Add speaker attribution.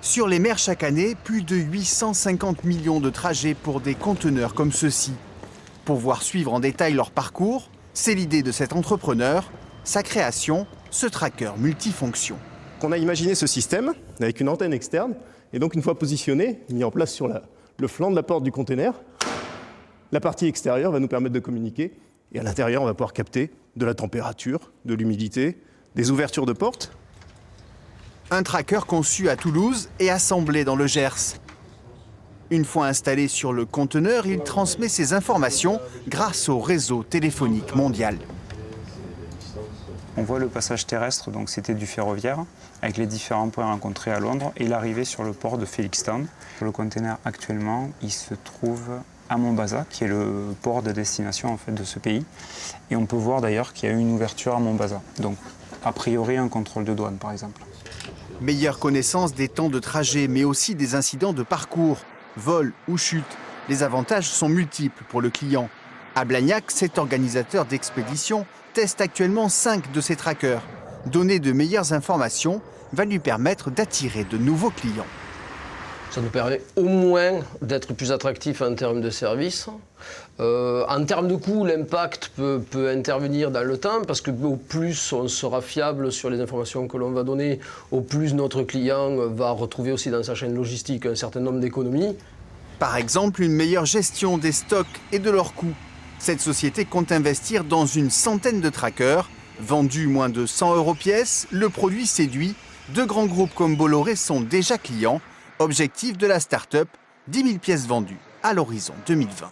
Speaker 1: Sur les mers chaque année, plus de 850 millions de trajets pour des conteneurs comme ceux-ci. Pour pouvoir suivre en détail leur parcours, c'est l'idée de cet entrepreneur, sa création, ce tracker multifonction.
Speaker 2: On a imaginé ce système avec une antenne externe et donc une fois positionné, mis en place sur le flanc de la porte du conteneur, la partie extérieure va nous permettre de communiquer et à l'intérieur on va pouvoir capter de la température, de l'humidité, des ouvertures de portes.
Speaker 1: Un tracker conçu à Toulouse et assemblé dans le Gers. Une fois installé sur le conteneur, il transmet ses informations grâce au réseau téléphonique mondial.
Speaker 3: On voit le passage terrestre, donc c'était du ferroviaire, avec les différents points rencontrés à Londres et l'arrivée sur le port de Felixstowe. Le conteneur actuellement, il se trouve à Mombasa, qui est le port de destination en fait, de ce pays. Et on peut voir d'ailleurs qu'il y a eu une ouverture à Mombasa. Donc a priori un contrôle de douane par exemple.
Speaker 1: Meilleure connaissance des temps de trajet, mais aussi des incidents de parcours, vol ou chute. Les avantages sont multiples pour le client. À Blagnac, cet organisateur d'expédition teste actuellement 5 de ses trackers. Donner de meilleures informations va lui permettre d'attirer de nouveaux clients.
Speaker 4: Ça nous permet au moins d'être plus attractif en termes de service. En termes de coût, l'impact peut intervenir dans le temps parce qu'au plus on sera fiable sur les informations que l'on va donner, au plus notre client va retrouver aussi dans sa chaîne logistique un certain nombre d'économies.
Speaker 1: Par exemple, une meilleure gestion des stocks et de leurs coûts. Cette société compte investir dans une centaine de trackers. Vendus moins de 100 € pièce, le produit séduit. De grands groupes comme Bolloré sont déjà clients. Objectif de la start-up, 10 000 pièces vendues à l'horizon 2020.